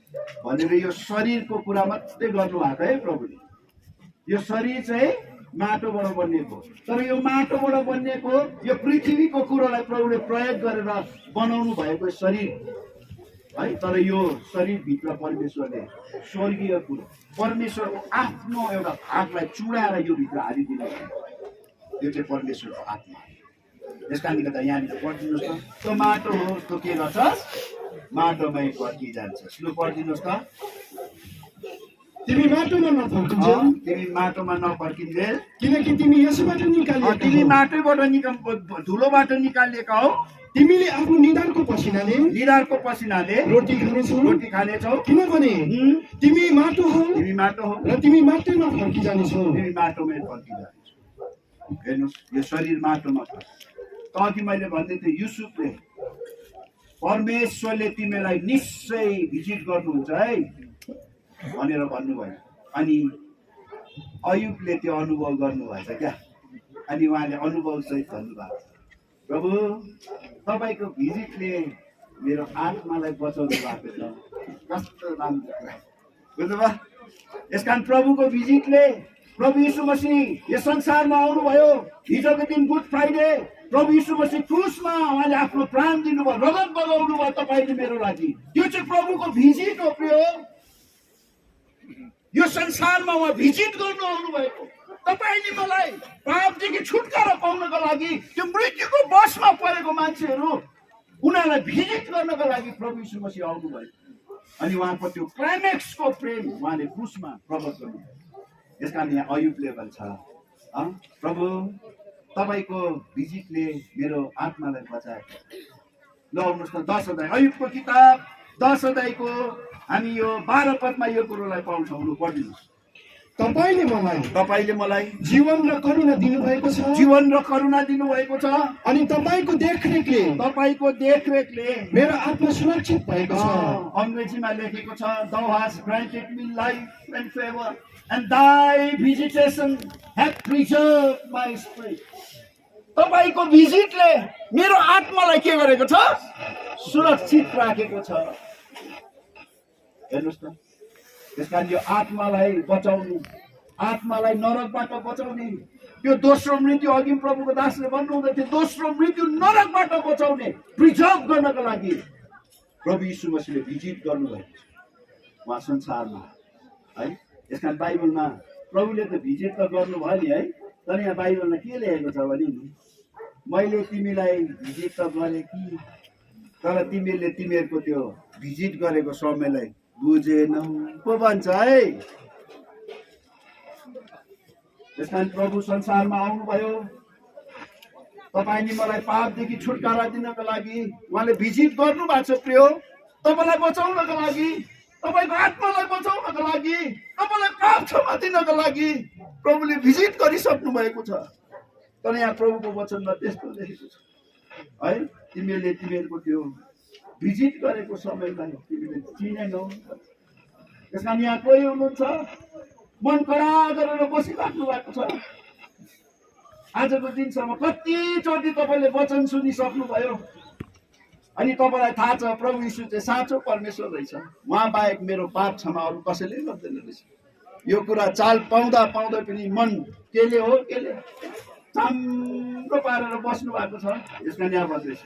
भनेर यो शरीरको कुरा मात्रै गर्नु भएको है प्रभुले। यो शरीर चाहिँ माटोबाट बनिएको। तर यो माटोबाट बनिएको यो पृथ्वीको कुरोलाई प्रभुले प्रयोग गरेर बनाउनु भएको शरीर है। तर यो शरीरभित्र परमेश्वरले स्वर्गीय कुरो परमेश्वरको आफ्नो एउटा भागलाई चुडाएर यो भित्र हालिदिनु, यो चाहिँ परमेश्वरको आत्मा। त्यस कारणले गर्दा यहाँनिर पढिदिनुहोस् त, त्यो माटो हो, त्यो के गर्छ? माटोमै फर्किजान्छ। लु पढिदिनुहोस् त। तिमी माटोमा नफर्किन्छौ, तिमी माटोमा नफर्किन्छे, किनकि तिमी यसबाट निकालिएका तिमी हौ। माटोबाट धुलोबाट निकालिएका हौ। तिमीले आफ्नो निधानको पसिनाले निधारको पसिनाले रोटी खानेछौ, रोटी खानेछौ, किनभने तिमी माटो हौ तिमी माटो हौ र तिमी माटोमा फर्किजानेछौ। तिमी माटोमै फर्किजानेछौ। हेर्नुहोस्, यो शरीर माटोमा फर्क। अघि मैले भन्दै थिएँ, युसुफले परमेश्वरले तिमीलाई निश्चय भिजिट गर्नुहुन्छ है भनेर भन्नुभयो। अनि अयुबले त्यो अनुभव गर्नुभएछ क्या। अनि उहाँले अनुभव सहित भन्नुभएको, प्रभु तपाईँको भिजिटले मेरो आत्मालाई बचाउनु भएको छ। कस्तो राम्रो कुरा, बुझ्नुभयो? यस कारण प्रभुको भिजिटले, प्रभु यीशु मसीह यस संसारमा आउनुभयो। हिजोको दिन गुड फ्राइडे प्रभु यीशु मसीह क्रुसमा उहाँले आफ्नो प्राण दिनुभयो, रगत बगाउनु भयो तपाईँले मेरो लागि। यो चाहिँ प्रभुको भिजिट हो प्रिय। यो संसारमा उहाँ भिजिट गर्नु आउनुभएको। तपाईँले मलाई पापदेखि छुटकारा पाउनको लागि, त्यो मृत्युको बसमा परेको मान्छेहरू उनीहरूलाई भिजिट गर्नको लागि प्रभु यीशु मसीह आउनुभयो। अनि उहाँको त्यो क्लाइमेक्सको प्रेम उहाँले क्रुसमा प्रकट गर्नुभयो। यस कारण यहाँ अयुबले भन्छ, प्रभु तपाईँको भिजिटले मेरो आत्मालाई बचाएको। ल आउनुहोस् न 10 अध्याय, अयुबको किताब 10 अध्यायको हामी यो 12 पदमा यो कुरोलाई पाउँछौँ। लु पढिदिनुहोस्। तपाईँले मलाई जीवन र करुणा दिनुभएको छ, जीवन र करुणा दिनुभएको छ। अनि तपाईँको देखरेखले मेरो आत्मा सुरक्षित भएको छ। अङ्ग्रेजीमा लेखेको छ, Thou hast granted me life and favor, and thy visitation hath preserved my spirit. तपाईँको भिजिटले मेरो आत्मालाई के गरेको छ? सुरक्षित राखेको छ। हेर्नुहोस् न, त्यस कारण यो आत्मालाई बचाउनु, आत्मालाई नरकबाट बचाउने, त्यो दोस्रो मृत्यु, अघि प्रभुको दासले भन्नुहुँदै थियो, दोस्रो मृत्यु नरकबाट बचाउने, प्रिजर्भ गर्नको लागि प्रभु यीशु मसीहले भिजिट गर्नुभएको छ उहाँ संसारमा है। यस कारण बाइबलमा प्रभुले त भिजिट त गर्नुभयो नि है। तर यहाँ बाइबलमा के लेखेको छ भने, मैले तिमीलाई भिजिट त गरेँ कि, तर तिमीहरूले तिमीहरूको त्यो भिजिट गरेको समयलाई बुझेनौ पो भन्छ है। त्यस कारण प्रभु संसारमा आउनुभयो तपाईँले मलाई पापदेखि छुटकारा दिनको लागि। उहाँले भिजिट गर्नु भएको छ प्रिय, तपाईँलाई बचाउनको लागि, तपाईँको आत्मालाई बचाउनको लागि, तपाईँलाई पाप क्षमा दिनको लागि प्रभुले भिजिट गरिसक्नु भएको छ। तर यहाँ प्रभुको वचनमा त्यस्तो लेखेको छ है, तिमीहरूले तिमीहरूको त्यो भिजिट गरेको समयलाई तिमीले चिनेनौ। त्यस कारण यहाँ कोही हुनुहुन्छ मन कडा गरेर बसिराख्नु भएको छ। आजको दिनसम्म कतिचोटि तपाईँले वचन सुनिसक्नुभयो, अनि तपाईँलाई थाहा छ प्रभु यीशु चाहिँ साँचो परमेश्वर रहेछ, उहाँ बाहेक मेरो पाप क्षमा अरू कसैले गर्दैन रहेछ। यो कुरा चाल पाउँदा पाउँदै पनि मन केले चाम्रो पारेर बस्नु भएको छ। यसमा यहाँ भन्दैछ,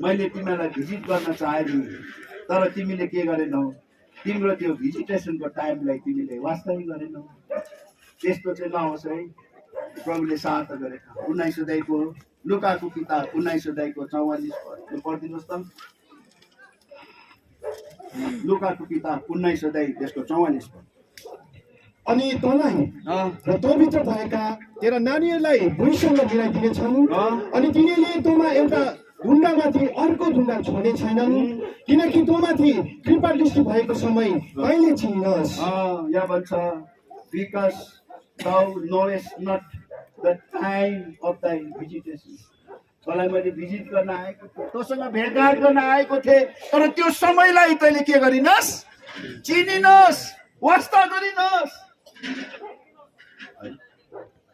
मैले तिमीलाई भिजिट गर्न चाहेँ नि, तर तिमीले के गरेनौ? तिम्रो त्यो भिजिटेसनको टाइमलाई तिमीले वास्तविक गरेनौ। त्यस्तो चाहिँ नहोस् है। प्रभुले साथ गरेका 19 अध्यायको लुकाको किताब 19 अध्यायको 44 पद पढिदिनुहोस् त। लुकाको किताब 19 अध्याय त्यसको 44 पद। अनि तँलाई र तँभित्र भएका तेरा नानीहरूलाई भुइँसँग मिलाइदिनेछन्, अनि तिनीहरूले तँमा एउटा ढुङ्गामाथि अर्को ढुङ्गा छोड्ने छैनन्, किनकि तँमाथि कृपा दृष्टि भएको समय कहिले चिनिनस्। यहाँ भन्छ, because thou knowest not the time of thy visitation. तँलाई मैले भिजिट गर्न आएको थिएँ, तँसँग भेटघाट गर्न आएको थिएँ, तर त्यो समयलाई तैँले के गरिनस्? चिनिनस्, वास्ता गरिनस्।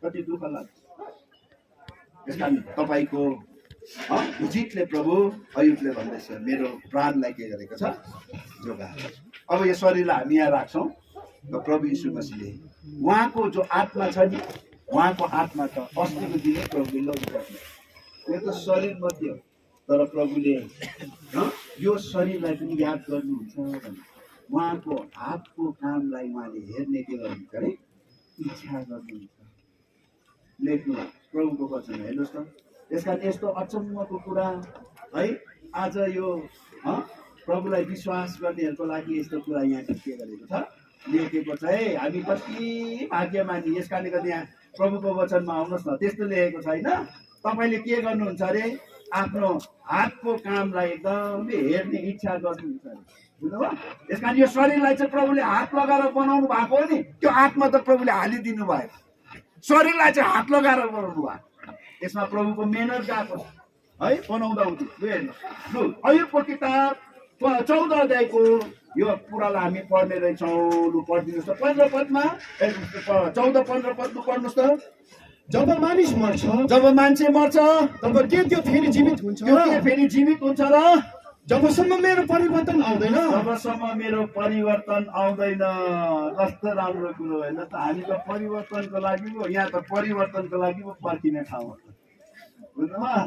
कति दुःख लाग्छ। यस कारण तपाईँको भिजिटले प्रभु अयुबले भन्दैछ, मेरो प्राणलाई के गरेको छ? जोगाएको छ। अब यो शरीरलाई हामी यहाँ राख्छौँ र प्रभु यीशु मसीहले उहाँको जो आत्मा छ नि, उहाँको आत्मा त अस्तिको दिनै प्रभुले लगिसक्नु। यो त शरीर मात्रै हो, तर प्रभुले यो शरीरलाई पनि याद गर्नुहुन्छ भने उहाँको हातको कामलाई उहाँले हेर्ने के गर्नुहुन्छ अरे, इच्छा गर्नुहुन्छ। लेख्नु प्रभुको वचन हेर्नुहोस् त। त्यस कारण यस्तो अचम्मको कुरा है, आज यो प्रभुलाई विश्वास गर्नेहरूको लागि यस्तो कुरा यहाँ के गरेको छ, लेखेको छ है। हामी कति भाग्यमानी। यस कारणले गर्दा यहाँ प्रभुको वचनमा आउनुहोस् न, त्यस्तो लेखेको छैन। तपाईँले के गर्नुहुन्छ अरे, आफ्नो हातको कामलाई एकदमै हेर्ने इच्छा गर्नुहुन्छ अरे, बुझ्नुभयो? यस कारण यो शरीरलाई चाहिँ प्रभुले हात लगाएर बनाउनु भएको हो नि, त्यो आत्मा त प्रभुले हालिदिनु भयो। शरीरलाई चाहिँ हात लगाएर बनाउनु भयो, त्यसमा प्रभुको मेहनत गएको छ है, बनाउँदा हुँदै। हेर्नुहोस् लु, अयुबको किताब 14 अध्यायको यो कुरालाई हामी पढ्ने रहेछौँ। लु पढिदिनुहोस् त 15 पदमा, 14-15 पदमा पढ्नुहोस् त। जब मानिस मर्छ, जब मान्छे मर्छ तब के त्यो फेरि जीवित हुन्छ त्यो के फेरि जीवित हुन्छ र? जबसम्म मेरो परिवर्तन आउँदैन, जबसम्म मेरो परिवर्तन आउँदैन। कस्तो राम्रो कुरो होइन त। हामी त परिवर्तनको लागि पो, यहाँ त परिवर्तनको लागि पो पर्खिने ठाउँ हो, बुझ्नुभयो?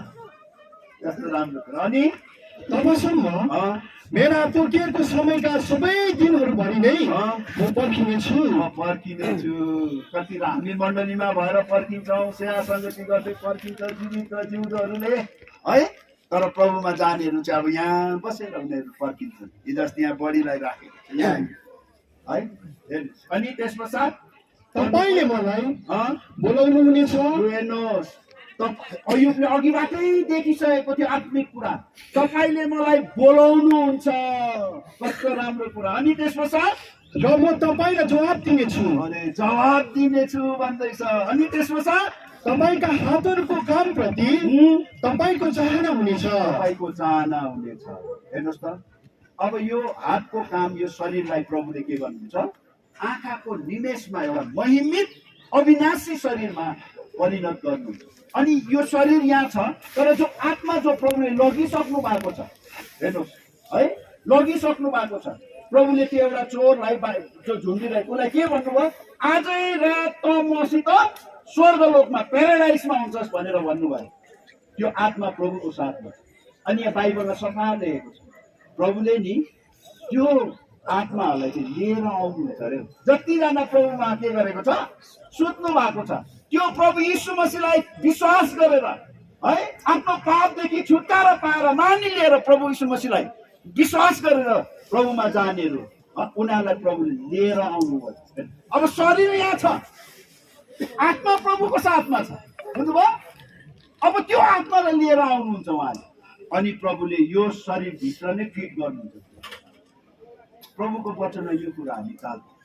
कस्तो राम्रो कुरो। अनि तबसम्म मेरा तोकिएको समयका सबै दिनहरूभरि नै म पर्खिनेछु। म पर्खिनेछु। कति हामी मण्डलीमा भएर पर्खिन्छौँ, सेवा सङ्गति गर्दै पर्खिन्छ जीवित जिउँदोहरूले है। तर प्रभुमा जानेहरू चाहिँ अब यहाँ बसेर उनीहरू पर्खिन्छन्। हिजो अस्ति यहाँ बढीलाई राखेको छ यहाँ है। हेर्नुहोस्, अनि त्यस पश्चात तपाईँले मलाई बोलाउनु हुनेछ। हेर्नुहोस्, अयुबले अघिबाटै देखिसकेको थियो आत्मिक कुरा, तपाईँले मलाई बोलाउनुहुन्छ। कस्तो राम्रो कुरा। अनि त्यस पश्चात र म तपाईँलाई जवाब दिनेछु। अनि जवाब दिनेछु भन्दैछ। अनि त्यस पश्चात तपाईँका हातहरूको कामप्रति तपाईँको चाहना हुनेछ। तपाईँको चाहना हुनेछ। हेर्नुहोस् त, अब यो हातको काम, यो शरीरलाई प्रभुले के गर्नुहुन्छ, आँखाको निमेषमा एउटा महिमित अविनाशी शरीरमा परिणत गर्नुहुन्छ। अनि यो शरीर यहाँ छ, तर जो आत्मा जो प्रभुले लगिसक्नु भएको छ, हेर्नुहोस् है, लगिसक्नु भएको छ। प्रभुले त्यो एउटा चोरलाई जो झुन्डिरहेको उसलाई के भन्नुभयो, आजै रात त मसित स्वर्गलोकमा प्याराडाइसमा हुन्छस् भनेर भन्नुभयो। त्यो आत्मा प्रभुको साथमा। अनि यहाँ बाइबलमा सफा लेखेको छ, प्रभुले नि त्यो आत्माहरूलाई चाहिँ लिएर आउनुहुन्छ अरे। जतिजना प्रभुमा के गरेको छ, सुत्नु भएको छ, त्यो प्रभु यीशु मसीहलाई विश्वास गरेर है, आफ्नो पापदेखि छुटकारा पाएर मानिलिएर प्रभु यीशु मसीहलाई विश्वास गरेर प्रभुमा जानेहरू उनीहरूलाई प्रभुले लिएर आउनुभयो। अब शरीर यहाँ छ, आत्मा प्रभुको साथमा छ, बुझ्नुभयो? अब त्यो आत्मालाई लिएर आउनुहुन्छ उहाँले। अनि प्रभुले यो शरीरभित्र नै फिट गर्नुहुन्छ। प्रभुको वचनमा यो कुरा हामी चाल्छौँ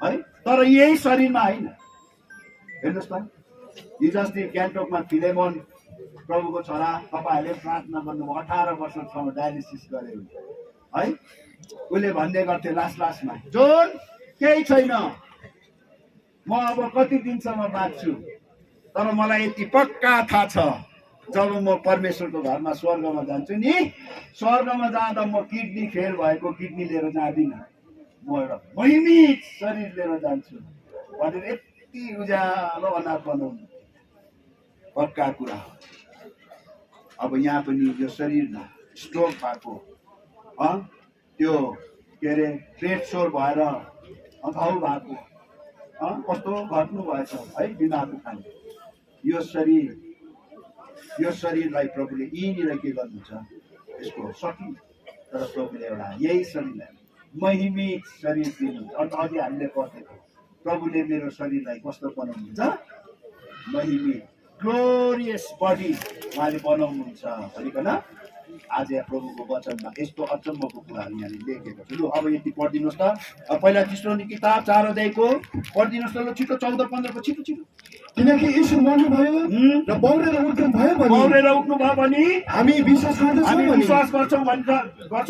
है, तर यही शरीरमा होइन। हेर्नुहोस् त, हिजो अस्ति गान्तोकमा फिलेमोन प्रभुको छोरा, तपाईँहरूले प्रार्थना गर्नुभयो, 18 वर्षसम्म डायलिसिस गऱ्यो है। उसले भन्ने गर्थे लास्टमा, जोन केही छैन, म अब कति दिनसम्म बाँच्छु, तर मलाई यति पक्का थाहा छ, जब म परमेश्वरको घरमा स्वर्गमा जान्छु नि, स्वर्गमा जाँदा म किडनी फेल भएको किडनी लिएर जाँदिनँ, म एउटा महिमित शरीर लिएर जान्छु भनेर यति उज्यालो अनाथ बनाउनु पक्का कुरा हो। अब यहाँ पनि यो शरीरमा स्ट्रोक भएको, त्यो के अरे पेट सोर भएर घाउ भएको, कस्तो घट्नु भएछ है बिमारको खाने। यो शरीरलाई प्रभुले यहीँनिर के गर्नुहुन्छ, यसको सकिन्छ। तर प्रभुले एउटा यही शरीरलाई महिमित शरीर दिनुहुन्छ। अन्त अघि हामीले पढेको प्रभुले मेरो शरीरलाई कस्तो बनाउनुहुन्छ, महिमित ग्लोरियस बडी उहाँले बनाउनुहुन्छ भनिकन आज यहाँ प्रभुको वचनमा यस्तो अचम्मको कुराहरू यहाँले लेखेको छ। लु अब यति पढिदिनुहोस् त, पहिला थिस्सलुनी किताब 4 अध्यायको पढिदिनुहोस् त। लु छिटो 14-15 को छिटो छिटो। किनकि यीशु मर्नुभयो र बौरेर उठ्नुभयो भने हामी विश्वास गर्छौँ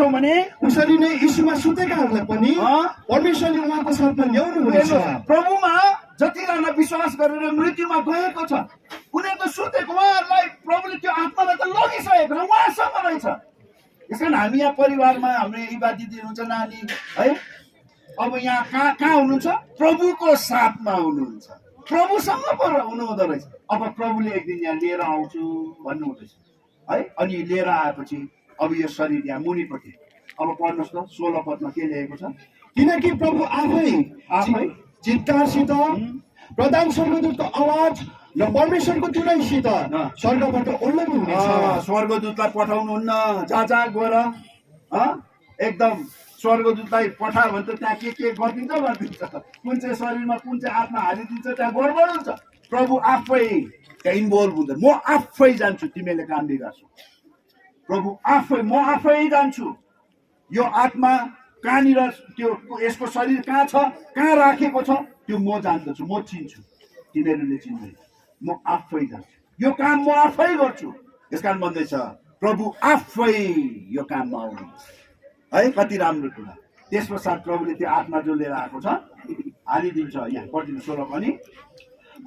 भने उसरी नै यीशुमा सुतेकाहरूलाई पनि परमेश्वरले उहाँको साथमा ल्याउनु हुनेछ। प्रभुमा जतिजना विश्वास गरेर मृत्युमा गएको छ, उनीहरू त सुतेको, उहाँहरूलाई प्रभुले त्यो आत्मालाई त लगिसकेको छ, उहाँसँग रहेछ। यस कारण हामी यहाँ परिवारमा हाम्रो युवा दिदी हुनुहुन्छ, नानी है, अब यहाँ कहाँ हुनुहुन्छ, प्रभुको साथमा हुनुहुन्छ। प्रभुसँग पर हुनुहुँदो रहेछ। अब प्रभुले एक दिन यहाँ लिएर आउँछु भन्नु हुँदैछ है। अनि लिएर आएपछि अब यो शरीर यहाँ मुनिपट्टि अब पढ्नुहोस् त 16 पदमा के लेखेको छ। किनकि प्रभु आफै चित्कारसित प्रधान स्वर्गदूतको आवाज र परमेश्वरको तुरैसित स्वर्गबाट ओर्लनु हुनेछ। स्वर्गदूतलाई पठाउनुहुन्न, जा गएर एकदम स्वर्गदूतलाई पठा भने त त्यहाँ के गरिदिन्छ, कुन चाहिँ शरीरमा कुन चाहिँ आत्मा हालिदिन्छ, त्यहाँ गडबड हुन्छ। प्रभु आफै त्यहाँ इन्भल्भ हुन्छ। म आफै जान्छु, तिमीले काम बिगार्छौ। प्रभु आफै, म आफै जान्छु। यो आत्मा कहाँनिर, त्यो यसको शरीर कहाँ छ, कहाँ राखेको छ, त्यो म जान्दछु, म चिन्छु, तिमीहरूले चिन्दैन। म आफै जान्छु, यो काम म आफै गर्छु। यसकारण भन्दैछ प्रभु आफै यो काममा आउनु है। कति राम्रो कुरा। त्यस पश्चात प्रभुले त्यो आत्मा जो लिएर आएको छ हालिदिन्छ। यहाँ पढिदिनु 16 पनि।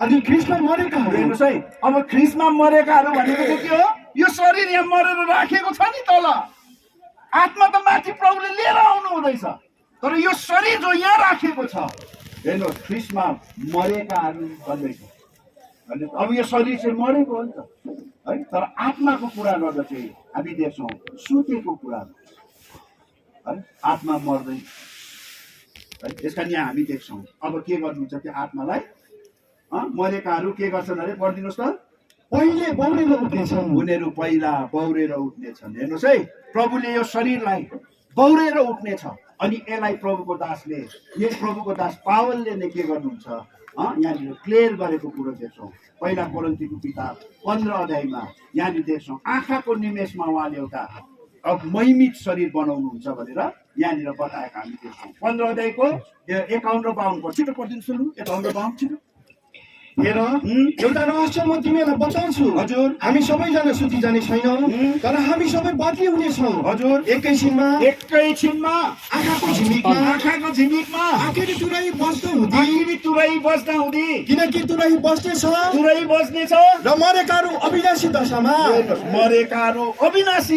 अनि ख्रीष्टमा मरेकाहरू, हेर्नुहोस् है, अब ख्रीष्टमा मरेकाहरू भनेको चाहिँ के हो? यो शरीर यहाँ मरेर राखेको छ नि तल, आत्मा त माथि प्रभुले लिएर आउनु हुँदैछ, तर यो शरीर जो यहाँ राखेको छ, हेर्नुहोस् ख्रीष्टमा मरेकाहरू भन्दैछ। अब यो शरीर चाहिँ मरेको हो नि त है, तर आत्माको कुरा गर्दा चाहिँ हामी देख्छौँ सुतेको कुरा है। आत्मा मर्दैन है। यसका यहाँ हामी देख्छौँ अब के गर्नुहुन्छ त्यो आत्मालाई। मरेकाहरू के गर्छन् अरे, पढिदिनुहोस् त। पहिले बौरेर उठ्नेछन्, उनीहरू पहिला बौरेर उठ्नेछन्। हेर्नुहोस् है, प्रभुले यो शरीरलाई बौरेर उठ्नेछ। अनि यसलाई प्रभुको दासले, यस प्रभुको दास पावलले नै के गर्नुहुन्छ, यहाँनिर क्लियर गरेको कुरो देख्छौँ। पहिला कोरिन्थीको किताब 15 अध्यायमा यहाँनिर देख्छौँ आँखाको निमेषमा उहाँले एउटा अब महिमित शरीर बनाउनुहुन्छ भनेर यहाँनिर बताएका हामी देख्छौँ। 15 अध्यायको 51 र 52 छिटो पढिदिनु सुरु। 51 र 52 छिटो। हेर एउटा रहस्य म तिमीहरूलाई बताउँछु। हजुर। हामी सबैजना सुति जाने छैनौँ, तर हामी सबै बदली हुनेछौँ। हजुर। एकैछिनमा आँखाको झिमिकमा आखिरी तुरै बस्दा हुँदी, किनकि तुरै बस्नेछ र मरेकाहरू अविनाशी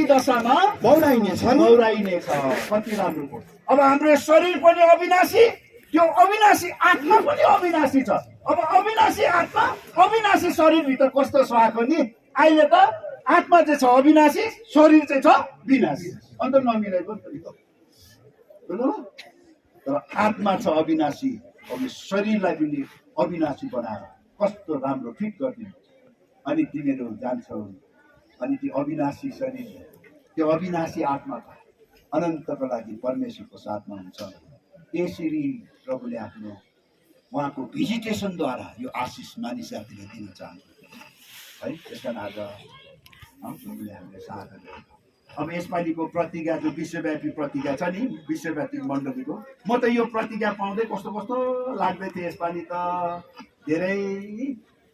दशामा बौराइनेछ। कति राम्रो कुरा। अब हाम्रो शरीर पनि अविनाशी, त्यो अविनाशी आत्मा पनि अविनाशी छ। अब अविनाशी आत्मा अविनाशी शरीरभित्र कस्तो छ आएको नि, अहिले त आत्मा चाहिँ छ अविनाशी, शरीर चाहिँ छ विनाशी। अन्त नमिलेको तर आत्मा छ अविनाशी, अब शरीरलाई पनि अविनाशी बनाएर कस्तो राम्रो फिट गरिदिनु। अनि तिमीहरू जान्छौ, अनि त्यो अविनाशी शरीर, त्यो अविनाशी आत्मा अनन्तको लागि परमेश्वरको साथमा हुन्छ। यसरी प्रभुले आफ्नो उहाँको भिजिटेसनद्वारा यो आशिष मानिसहरूलाई दिन चाहन्छ है। त्यसकारण आज प्रभुले हामीले साथ दियो। अब यसपालिको प्रतिज्ञा जो विश्वव्यापी प्रतिज्ञा छ नि, विश्वव्यापी मण्डलीको, म त यो प्रतिज्ञा पाउँदै कस्तो लाग्दै थियो। यसपालि त धेरै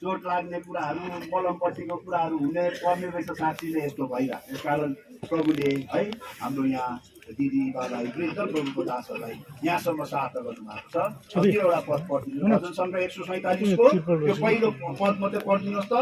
चोट लाग्ने कुराहरू, मलमपट्टिको कुराहरू हुने पर्ने रहेछ। साँच्ची नै यस्तो भइरहेको। यसकारण प्रभुले है हाम्रो यहाँ दिदी बाबालाई, वृद्ध प्रभुको दासहरूलाई यहाँसम्म सहायता गर्नुभएको छ। त्यो एउटा पद पढिदिनु। भजन सङ्ग्रह 147 को यो पहिलो पद मात्रै पढिदिनुहोस् त।